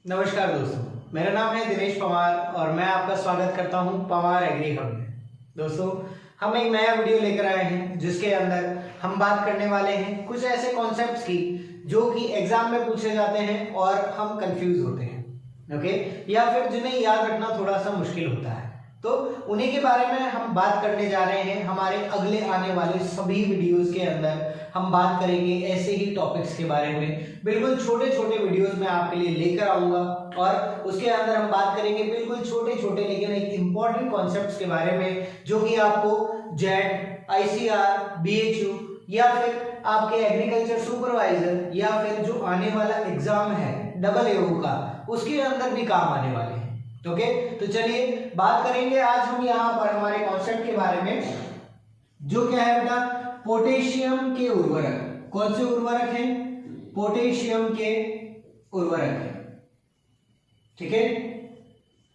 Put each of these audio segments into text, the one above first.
नमस्कार दोस्तों, मेरा नाम है दिनेश पवार और मैं आपका स्वागत करता हूं पवार एग्री हब में। दोस्तों, हम एक नया वीडियो लेकर आए हैं जिसके अंदर हम बात करने वाले हैं कुछ ऐसे कॉन्सेप्ट्स की जो कि एग्जाम में पूछे जाते हैं और हम कंफ्यूज होते हैं, ओके, या फिर जिन्हें याद रखना थोड़ा सा मुश्किल होता है। तो उन्हीं के बारे में हम बात करने जा रहे हैं। हमारे अगले आने वाले सभी वीडियोस के अंदर हम बात करेंगे ऐसे ही टॉपिक्स के बारे में। बिल्कुल छोटे छोटे वीडियोस मैं आपके लिए लेकर आऊंगा और उसके अंदर हम बात करेंगे बिल्कुल छोटे छोटे लेकिन एक इंपॉर्टेंट कॉन्सेप्ट्स के बारे में, जो कि आपको जेड, आईसीआर, बीएचयू या फिर आपके एग्रीकल्चर सुपरवाइजर या फिर जो आने वाला एग्जाम है AAU का, उसके अंदर भी काम आने वाले हैं। ओके, तो चलिए बात करेंगे आज हम यहाँ पर हमारे कॉन्सेप्ट के बारे में, जो क्या है बेटा, पोटेशियम के उर्वरक। कौन से उर्वरक हैं? पोटेशियम के उर्वरक हैं, ठीक है,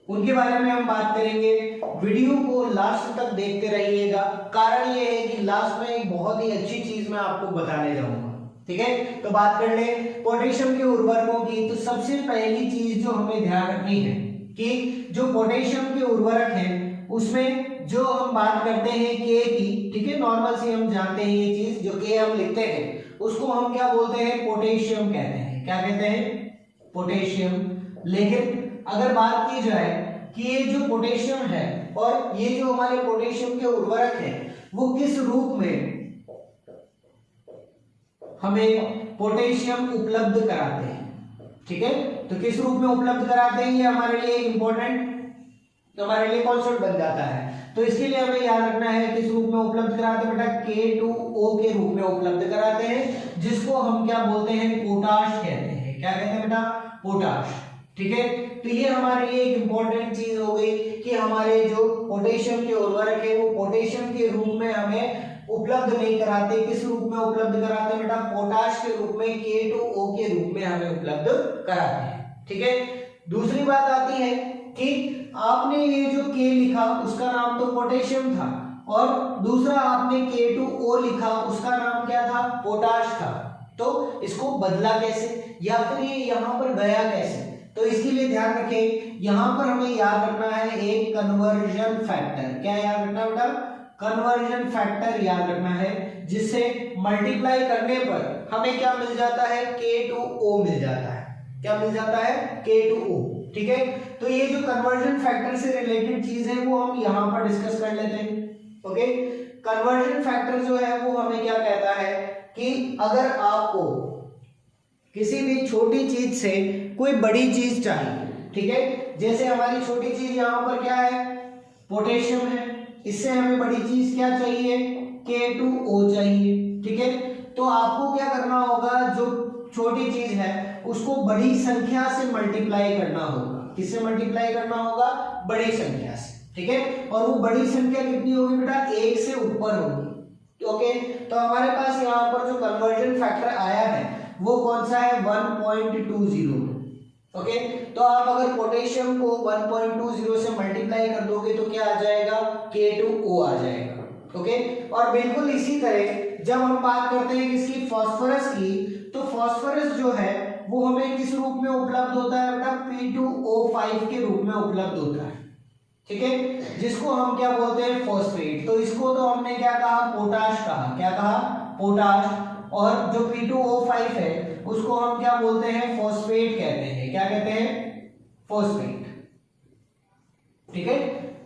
उनके बारे में हम बात करेंगे। वीडियो को लास्ट तक देखते रहिएगा, कारण ये है कि लास्ट में एक बहुत ही अच्छी चीज मैं आपको बताने जाऊंगा, ठीक है। तो बात कर ले पोटेशियम के उर्वरकों की। तो सबसे पहली चीज जो हमें ध्यान रखनी है कि जो पोटेशियम के उर्वरक हैं उसमें जो हम बात करते हैं के की, ठीक है, नॉर्मल से हम जानते हैं ये चीज, जो के हम लिखते हैं उसको हम क्या बोलते हैं? पोटेशियम कहते हैं। क्या कहते हैं? पोटेशियम। लेकिन अगर बात की जाए कि ये जो पोटेशियम है और ये जो हमारे पोटेशियम के उर्वरक है वो किस रूप में हमें पोटेशियम उपलब्ध कराते हैं, ठीक है, तो किस रूप में उपलब्ध कराते हैं, ये हमारे लिए इंपॉर्टेंट हमारे लिए कॉन्सेप्ट बन जाता है। तो इसके लिए हमें याद रखना है किस रूप में उपलब्ध कराते हैं बेटा, K2O के रूप में उपलब्ध कराते हैं, जिसको हम क्या बोलते हैं? पोटाश कहते हैं। क्या कहते हैं बेटा? पोटाश, ठीक है। तो ये हमारे लिए एक इंपॉर्टेंट चीज हो गई कि हमारे जो पोटेशियम के उर्वरक है वो पोटेशियम के रूप में हमें उपलब्ध नहीं कराते। किस रूप में उपलब्ध कराते हैं बेटा? पोटाश के रूप में, K2O के रूप में हमें उपलब्ध कराते हैं, ठीक है। दूसरी बात आती है कि आपने ये जो K लिखा उसका नाम तो पोटेशियम था और दूसरा आपने K2O लिखा उसका नाम क्या था? पोटाश था। तो इसको बदला कैसे या फिर ये यहाँ पर गया कैसे? तो इसके लिए ध्यान रखें, यहाँ पर हमें याद रखना है एक कन्वर्जन फैक्टर। क्या याद रखना बेटा? कन्वर्जन फैक्टर याद रखना है, जिससे मल्टीप्लाई करने पर हमें क्या मिल जाता है? K2O मिल जाता है। क्या मिल जाता है? K2O, ठीक है। तो ये जो कन्वर्जन फैक्टर से रिलेटेड चीज है वो हम यहाँ पर डिस्कस कर लेते हैं, ओके। कन्वर्जन फैक्टर जो है वो हमें क्या कहता है कि अगर आपको किसी भी छोटी चीज से कोई बड़ी चीज चाहिए, ठीक है, जैसे हमारी छोटी चीज यहाँ पर क्या है? पोटेशियम है, इससे हमें बड़ी चीज क्या चाहिए? K2O चाहिए, ठीक है। तो आपको क्या करना होगा? जो छोटी चीज है उसको बड़ी संख्या से मल्टीप्लाई करना होगा। किससे मल्टीप्लाई करना होगा? बड़ी संख्या से, ठीक है। और वो बड़ी संख्या कितनी होगी बेटा? 1 से ऊपर होगी, ओके। तो हमारे पास यहाँ पर जो कन्वर्जन फैक्टर आया है वो कौन सा है? 1.20, ओके। तो आप अगर पोटेशियम को 1.20 से मल्टीप्लाई कर दोगे तो क्या आ जाएगा? K2O आ जाएगा, ओके। और बिल्कुल इसी तरह जब हम बात करते हैं किसकी? फास्फोरस की, तो फास्फोरस जो है वो हमें किस रूप में उपलब्ध होता है बेटा? P2O5 के रूप में उपलब्ध होता है, ठीक है, जिसको हम क्या बोलते हैं? फॉस्फेट। तो इसको तो हमने क्या कहा? पोटाश कहा। क्या कहा? पोटाश। और जो P2O5 है उसको हम क्या बोलते हैं? फॉस्फेट कहते हैं। क्या कहते हैं? फॉस्फेट, ठीक है,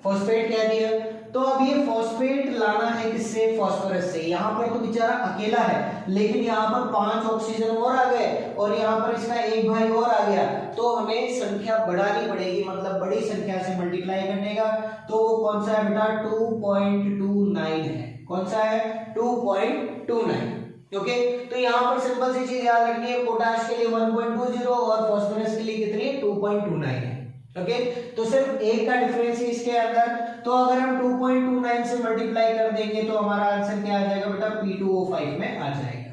फॉस्फेट कह दिया। तो अब ये फॉस्फेट लाना है किससे? फास्फोरस से। यहाँ पर तो बेचारा अकेला है, लेकिन यहाँ पर 5 ऑक्सीजन और आ गए और यहाँ पर इसका एक भाई और आ गया, तो हमें संख्या बढ़ानी पड़ेगी, मतलब बड़ी संख्या से मल्टीप्लाई करने का। तो वो कौन सा है बेटा? 2.29 है। कौन सा है? 2.29, ओके। तो यहाँ पर सिंपल सी चीज याद रखनी है, पोटाश के लिए 1.20 और फास्फोरस के लिए कितनी है? 2.29 है, ओके। तो सिर्फ एक का डिफरेंस है इसके अंदर। तो अगर हम 2.29 से मल्टीप्लाई कर देंगे तो हमारा आंसर क्या आ जाएगा बेटा? P2O5 में आ जाएगा,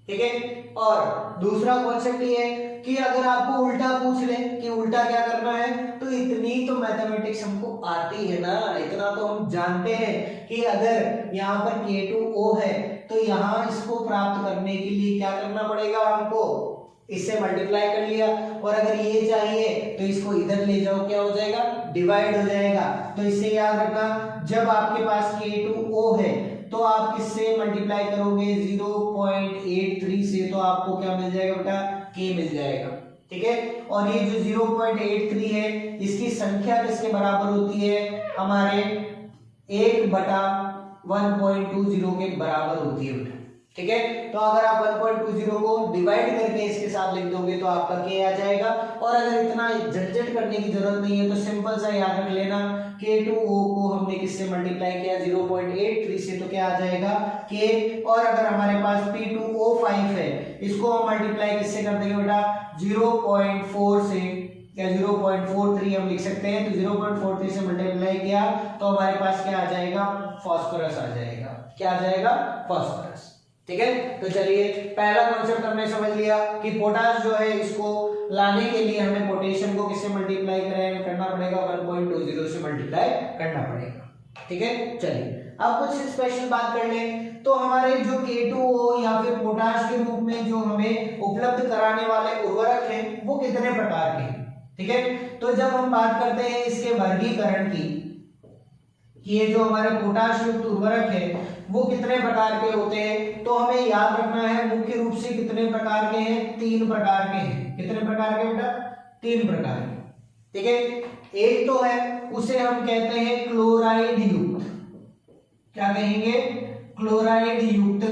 ठीक है। और दूसरा कॉन्सेप्ट ये है कि अगर आपको उल्टा पूछ ले कि उल्टा क्या करना है, तो इतनी तो मैथमेटिक्स हमको आती है ना, इतना तो हम जानते हैं कि अगर यहाँ पर K2O है तो यहाँ इसको प्राप्त करने के लिए क्या करना पड़ेगा हमको? इससे मल्टीप्लाई कर लिया, और अगर ये चाहिए तो इसको इधर ले जाओ, क्या हो जाएगा, डिवाइड हो जाएगा। तो इससे याद रखना, जब आपके पास K2O है तो आप किससे मल्टीप्लाई करोगे, 0.83 से, तो आपको क्या मिल जाएगा बेटा, K मिल जाएगा। ठीक है, और ये जो 0.83 है इसकी संख्या किसके बराबर होती है, हमारे 1/1.20 के बराबर होती है बेटा। ठीक है, तो अगर आप 1.20 को डिवाइड करके इसके साथ लिख दोगे तो आपका K आ जाएगा। और अगर इतना झंझट करने की जरूरत नहीं है तो सिंपल सा याद रख लेना, K2O को हमने किससे मल्टीप्लाई किया, 0.83 से, तो क्या आ जाएगा, K। और अगर हमारे पास P2O5 है, इसको हम मल्टीप्लाई किससे कर देंगे बेटा, 0.4 से, या 0.43 हम लिख सकते हैं। तो 0.43 से मल्टीप्लाई किया तो हमारे पास क्या आ जाएगा, फास्फोरस आ जाएगा। क्या आ जाएगा, फास्फोरस। ठीक है, तो चलिए पहला कॉन्सेप्ट हमने समझ लिया कि पोटाश जो है इसको लाने के लिए हमें पोटेशियम को किससे मल्टीप्लाई करना पड़ेगा, 1.20 से मल्टीप्लाई करना पड़ेगा। ठीक है, चलिए अब कुछ स्पेशल बात कर लें। तो हमारे जो K2O या फिर पोटाश के रूप में जो हमें उपलब्ध कराने वाले उर्वरक हैं वो कितने प्रकार के हैं। ठीक है, तो जब हम बात करते हैं इसके वर्गीकरण की, कि ये जो हमारे पोटाश युक्त उर्वरक है वो कितने प्रकार के होते हैं, तो हमें याद रखना है मुख्य रूप से कितने प्रकार के हैं, 3 प्रकार के हैं। कितने प्रकार के बेटा, 3 प्रकार के। ठीक है, एक तो है उसे हम कहते हैं क्लोराइड युक्त, क्या कहेंगे, क्लोराइड युक्त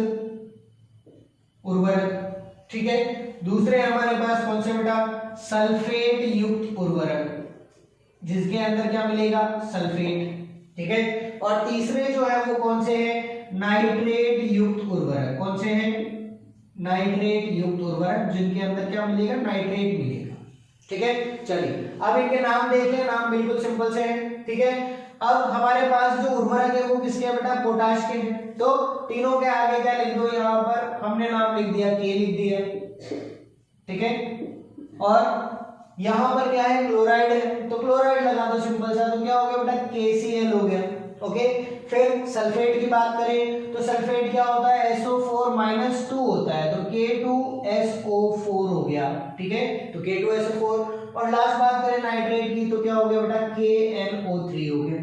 उर्वरक। ठीक है, दूसरे हमारे पास कौन से बेटा, सल्फेट युक्त उर्वरक, जिसके अंदर क्या मिलेगा, सल्फेट। ठीक है, और तीसरे जो है वो कौन से हैं, नाइट्रेट युक्त उर्वरक। कौन से हैं, नाइट्रेट युक्त उर्वरक, जिनके अंदर क्या मिलेगा, नाइट्रेट मिलेगा। ठीक है, चलिए अब इनके नाम देख लें, नाम बिल्कुल सिंपल से है। ठीक है, अब हमारे पास जो उर्वरक है वो किसके बेटा, पोटाश के हैं। तो तीनों के आगे क्या लिख दो, यहाँ पर हमने नाम लिख दिया, K लिख दिया। ठीक है, और यहां पर क्या है, क्लोराइड है, तो क्लोराइड लगा दो सिंपल सा, तो क्या हो गया बेटा, KCl हो गया। ओके, फिर सल्फेट की बात करें तो सल्फेट क्या होता है, SO4-2 होता है, तो K2SO4 हो गया। ठीक है, तो K2SO4। और लास्ट बात करें नाइट्रेट की तो क्या हो गया बेटा, KNO3 हो गया।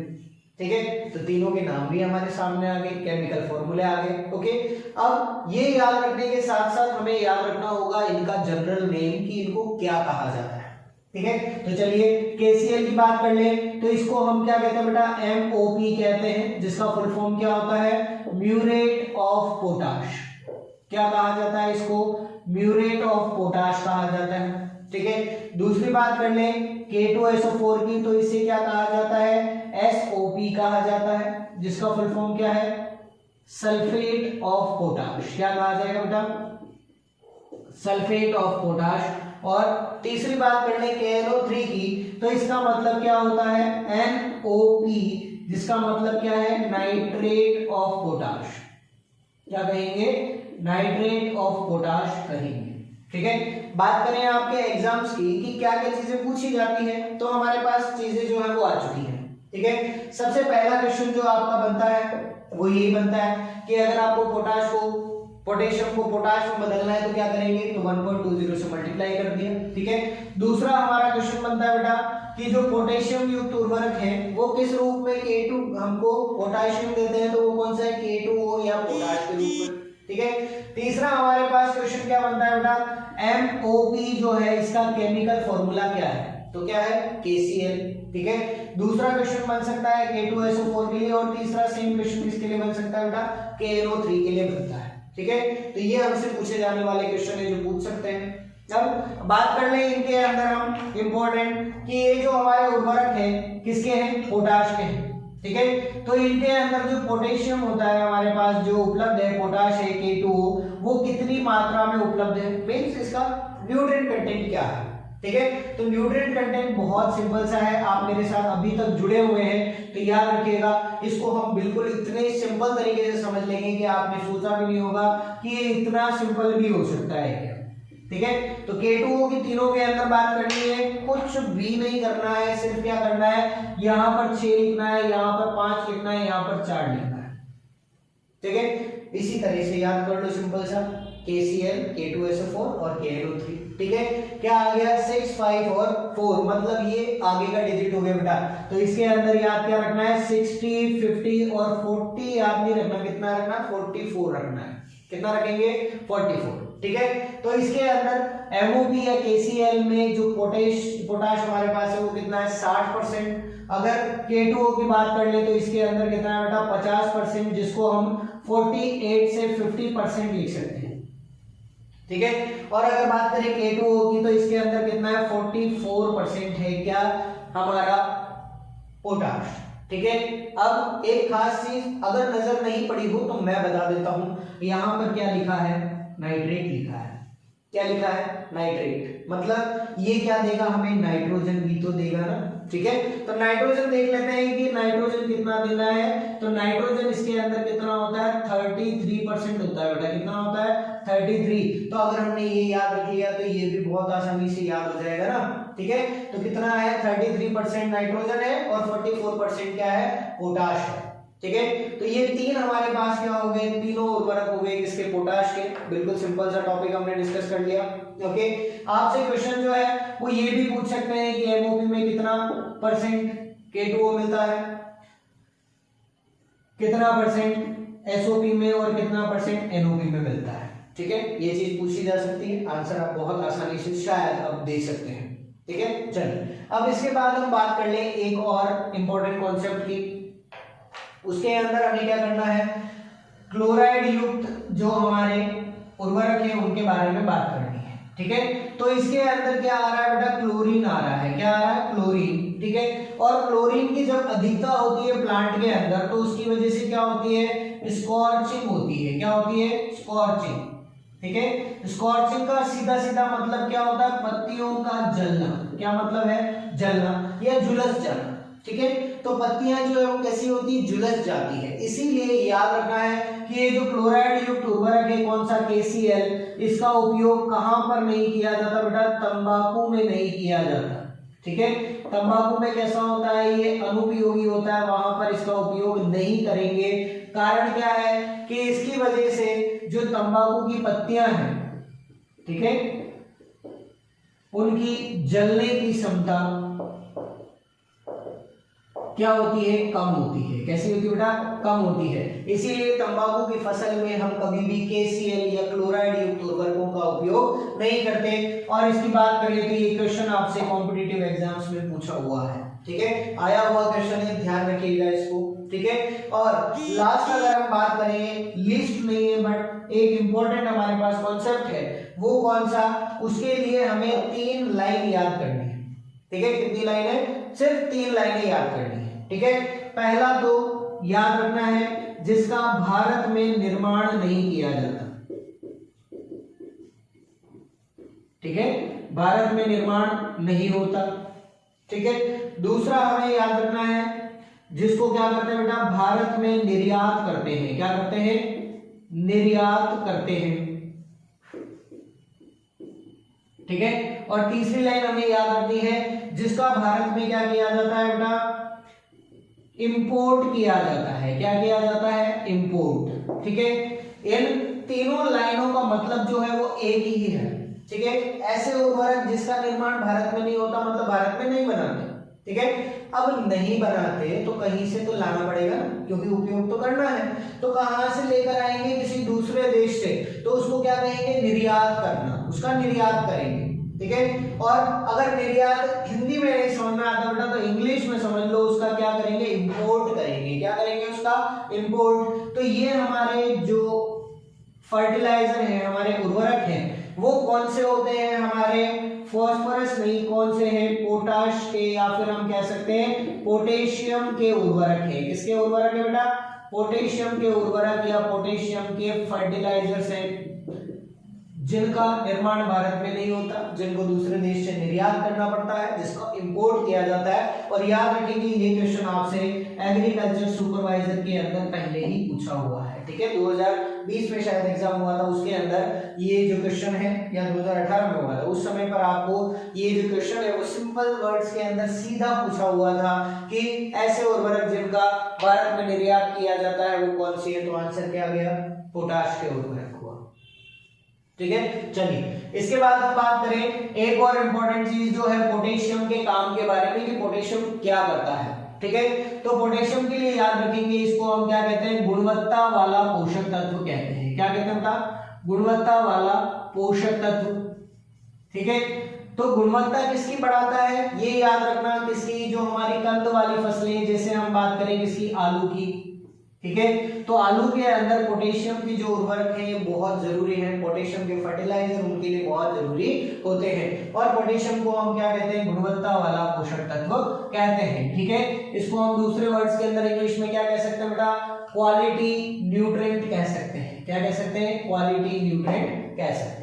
ठीक है, तो तीनों के नाम भी हमारे सामने आ गए, केमिकल फॉर्मूले आ गए। ओके, अब ये याद रखने के साथ साथ हमें याद रखना होगा इनका जनरल नेम, कि इनको क्या कहा जाता है। ठीक है, तो चलिए KCl की बात कर लें तो इसको हम क्या कहते हैं बेटा, MOP कहते हैं, जिसका फुल फॉर्म क्या होता है, म्यूरेट ऑफ पोटाश। क्या कहा जाता है इसको, म्यूरेट ऑफ पोटाश कहा जाता है। ठीक है, दूसरी बात कर लें K2SO4 की, तो इसे क्या कहा जाता है, SOP कहा जाता है, जिसका फुल फॉर्म क्या है, सल्फेट ऑफ पोटाश। क्या कहा जाएगा बेटा, सल्फेट ऑफ पोटाश। और तीसरी बात कर लें KNO3 की, तो इसका मतलब क्या होता है, NOP, जिसका मतलब क्या है, नाइट्रेट ऑफ पोटाश। क्या कहेंगे, नाइट्रेट ऑफ पोटाश कहेंगे। ठीक है, बात करें आपके एग्जाम्स की कि क्या क्या चीजें पूछी जाती है, तो हमारे पास चीजें जो है वो आ चुकी हैं। ठीक है, सबसे पहला क्वेश्चन जो आपका बनता है वो यही बनता है कि अगर आपको पोटेशियम को पोटाश में बदलना है तो क्या करेंगे, तो 1.20 से मल्टीप्लाई कर दिया। ठीक है, दूसरा हमारा क्वेश्चन बनता है बेटा कि जो पोटेशियम युक्त उर्वरक है वो किस रूप में, K2 हमको पोटेशियम देते हैं तो वो कौन सा है, K2O या पोटाश के रूप में। ठीक है, तीसरा हमारे पास क्वेश्चन क्या बनता है बेटा, MOP जो है इसका केमिकल फॉर्मूला क्या है, तो क्या है, KCl। ठीक है, दूसरा क्वेश्चन बन सकता है K2SO4 के लिए, और तीसरा सेम क्वेश्चन किसके लिए बन सकता है बेटा, KNO3 के लिए बनता है। ठीक है, तो ये हमसे पूछे जाने वाले क्वेश्चन है जो पूछ सकते हैं। अब बात कर लें इनके अंदर हम इंपॉर्टेंट कि ये जो हमारे उर्वरक है किसके हैं, पोटाश के हैं। ठीक है, तो इनके अंदर जो पोटेशियम होता है हमारे पास जो उपलब्ध है, पोटाश है K2O, वो कितनी मात्रा में उपलब्ध है, मींस इसका न्यूट्रिएंट कंटेंट क्या है। ठीक है, तो न्यूट्रिएंट कंटेंट बहुत सिंपल सा है, आप मेरे साथ अभी तक जुड़े हुए हैं तो याद रखिएगा, इसको हम बिल्कुल इतने सिंपल तरीके से समझ लेंगे कि आपने सोचा भी नहीं होगा कि ये इतना सिंपल भी हो सकता है क्या। ठीक है, तो K2O की तीनों के अंदर बात करनी है, कुछ भी नहीं करना है, सिर्फ क्या करना है, यहाँ पर 6 लिखना है, यहाँ पर 5 लिखना है, यहाँ पर 4 लिखना है। ठीक है, इसी तरह से याद कर लो सिंपल सा। KCl, K2SO4 और KNO3। ठीक है, क्या आ गया 6, 5 और 4, मतलब ये आगे का डिजिट हो गया बेटा। तो इसके अंदर याद क्या रखना है, 60, 50 और 40 याद नहीं रखना, कितना रखना, 44 रखना है। कितना रखेंगे, 44। ठीक है, तो इसके अंदर MOP या KCl में जो पोटाश हमारे पास है वो कितना है, 60%। अगर K2O की बात कर ले तो इसके अंदर कितना है बेटा, 50%, जिसको हम 48 से 50% लिख सकते हैं। ठीक है, और अगर बात करें K2O की तो इसके अंदर कितना है, 44% है क्या हमारा पोटाश। ठीक है, अब एक खास चीज अगर नजर नहीं पड़ी हो तो मैं बता देता हूं, यहां पर क्या लिखा है, नाइट्रेट लिखा है। क्या लिखा है, नाइट्रेट, मतलब ये क्या देगा हमें, नाइट्रोजन भी तो देगा ना। ठीक है, तो नाइट्रोजन देख लेते हैं कि नाइट्रोजन कितना देना है। तो नाइट्रोजन इसके अंदर कितना होता है, 33% होता है बेटा। कितना होता है, 33। तो अगर हमने ये याद रख लिया तो ये भी बहुत आसानी से याद हो जाएगा ना। ठीक है, तो कितना है, 33% नाइट्रोजन है और 44% क्या है, पोटाश है। ठीक है, तो ये तीन हमारे पास क्या हो गए, तीनों उर्वरक हो गए किसके, पोटाश के। बिल्कुल सिंपल सा टॉपिक हमने डिस्कस कर लिया। ओके, आपसे क्वेश्चन जो है वो ये भी पूछ सकते हैं कि MOP में कितना परसेंट K2O मिलता है, कितना परसेंट SOP में और कितना परसेंट NOP में मिलता है। ठीक है, ये चीज पूछी जा सकती है, आंसर आप बहुत आसानी से शायद अब दे सकते हैं। ठीक है, चलिए अब इसके बाद हम बात कर लें एक और इंपॉर्टेंट कॉन्सेप्ट की। उसके अंदर हमें क्या करना है, क्लोराइड युक्त जो हमारे उर्वरक है उनके बारे में बात करनी है। ठीक है, तो इसके अंदर क्या आ रहा है बेटा, क्लोरीन आ रहा है। क्या आ रहा है, क्लोरीन। ठीक है, और क्लोरीन की जब अधिकता होती है प्लांट के अंदर तो उसकी वजह से क्या होती है, स्कॉर्चिंग होती है। क्या होती है, स्कॉर्चिंग। ठीक है, स्कॉर्चिंग का सीधा सीधा मतलब क्या होता है, पत्तियों का जलना। क्या मतलब है, जलना या झुलस जाना। ठीक है, तो पत्तियां जो है वो कैसी होती है, झुलस जाती है। इसीलिए याद रखना है कि ये जो क्लोराइड युक्त उर्वरक है कौन सा, KCl, इसका उपयोग कहां पर नहीं किया जाता बेटा, तंबाकू में नहीं किया जाता। ठीक है, तंबाकू में कैसा होता है, ये अनुपयोगी होता है, वहां पर इसका उपयोग नहीं करेंगे। कारण क्या है कि इसकी वजह से जो तंबाकू की पत्तियां हैं, ठीक है, उनकी जलने की क्षमता क्या होती है, कम होती है। कैसी होती है बेटा, कम होती है। इसीलिए तंबाकू की फसल में हम कभी भी KCl या क्लोराइड युक्त उर्वरकों का उपयोग नहीं करते। और इसकी बात करें तो ये क्वेश्चन आपसे कॉम्पिटिटिव एग्जाम्स में पूछा हुआ है। ठीक है, आया हुआ क्वेश्चन है, ध्यान रखिएगा इसको। ठीक है, और लास्ट अगर हम बात करें, लिस्ट नहीं है बट एक इंपॉर्टेंट हमारे पास कॉन्सेप्ट है, वो कौन सा, उसके लिए हमें 3 लाइन याद करनी है। ठीक है, कितनी लाइन है, सिर्फ 3 लाइनें याद करनी है। ठीक है, पहला तो याद रखना है जिसका भारत में निर्माण नहीं किया जाता। ठीक है, भारत में निर्माण नहीं होता। ठीक है, दूसरा हमें याद रखना है जिसको क्या करते हैं बेटा, भारत में निर्यात करते हैं। क्या करते हैं, निर्यात करते हैं। ठीक है, और तीसरी लाइन हमें याद रखनी है जिसका भारत में क्या किया जाता है बेटा, इंपोर्ट किया जाता है। क्या किया जाता है, इंपोर्ट। ठीक है, इन तीनों लाइनों का मतलब जो है वो एक ही है। ठीक है, ऐसे उर्वरक जिसका निर्माण भारत में नहीं होता मतलब भारत में नहीं बनाते। ठीक है, अब नहीं बनाते तो कहीं से तो लाना पड़ेगा ना, क्योंकि उपयोग तो करना है। तो कहां से लेकर आएंगे, किसी दूसरे देश से, तो उसको क्या कहेंगे, निर्यात करना, उसका निर्यात करेंगे। ठीक है, और अगर निर्यात हिंदी में नहीं समझ में आता बेटा तो इंग्लिश में समझ लो, उसका क्या करेंगे, इंपोर्ट करेंगे। क्या करेंगे, उसका इंपोर्ट। तो ये हमारे जो फर्टिलाइजर है, हमारे उर्वरक हैं, वो कौन से होते हैं, हमारे फास्फोरस नहीं, कौन से हैं, पोटाश के, या फिर हम कह सकते हैं पोटेशियम के उर्वरक है। किसके उर्वरक है बेटा, पोटेशियम के उर्वरक या पोटेशियम के फर्टिलाइजर्स हैं, जिनका निर्माण भारत में नहीं होता, जिनको दूसरे देश से निर्यात करना पड़ता है, जिसको इंपोर्ट किया जाता है। और याद रखिए ये क्वेश्चन आपसे एग्रीकल्चर सुपरवाइजर के अंदर पहले ही पूछा हुआ है। ठीक है, 2020 में शायद एग्जाम हुआ था, उसके अंदर ये जो क्वेश्चन है, या 2018 में हुआ था, उस समय पर आपको ये जो क्वेश्चन है वो सिंपल वर्ड्स के अंदर सीधा पूछा हुआ था कि ऐसे उर्वरक जिनका भारत में निर्यात किया जाता है वो कौन सी है। तो आंसर क्या गया, पोटाश के उर्वरक हुआ। ठीक है। चलिए इसके बाद हम बात करें एक और इंपॉर्टेंट चीज जो है पोटेशियम के काम के बारे में कि पोटेशियम क्या करता है। ठीक है, तो पोटेशियम के लिए याद रखेंगे इसको हम क्या कहते हैं, गुणवत्ता वाला पोषक तत्व कहते हैं। क्या कहते हैं बेटा, गुणवत्ता वाला पोषक तत्व। ठीक है, तो गुणवत्ता किसकी बढ़ाता है ये याद रखना, किसकी, जो हमारी कंद वाली फसलें, जैसे हम बात करें किसकी, आलू की। ठीक है, तो आलू के अंदर पोटेशियम की जो उर्वरक है ये बहुत जरूरी है, पोटेशियम के फर्टिलाइजर उनके लिए बहुत जरूरी होते हैं। और पोटेशियम को हम क्या कहते हैं, गुणवत्ता वाला पोषक तत्व कहते हैं। ठीक है, इसको हम दूसरे वर्ड्स के अंदर इंग्लिश में क्या कह सकते हैं बेटा, क्वालिटी न्यूट्रिएंट कह सकते हैं। क्या कह सकते हैं, क्वालिटी न्यूट्रिएंट कह सकते हैं।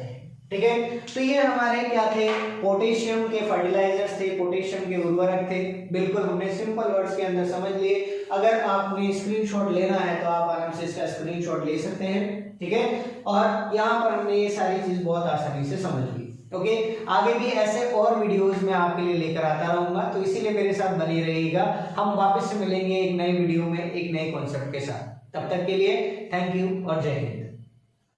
ठीक है, तो ये हमारे क्या थे, पोटेशियम के फर्टिलाइजर्स थे, पोटेशियम के उर्वरक थे। बिल्कुल हमने सिंपल वर्ड्स के अंदर समझ लिए। अगर आपने स्क्रीनशॉट लेना है तो आप आराम से इसका स्क्रीनशॉट ले सकते हैं। ठीक है, और यहाँ पर हमने ये सारी चीज बहुत आसानी से समझ ली। ओके, आगे भी ऐसे और वीडियोस मैं आपके लिए लेकर आता रहूंगा, तो इसीलिए मेरे साथ बने रहिएगा। हम वापस से मिलेंगे एक नए वीडियो में एक नए कॉन्सेप्ट के साथ। तब तक के लिए थैंक यू और जय हिंद।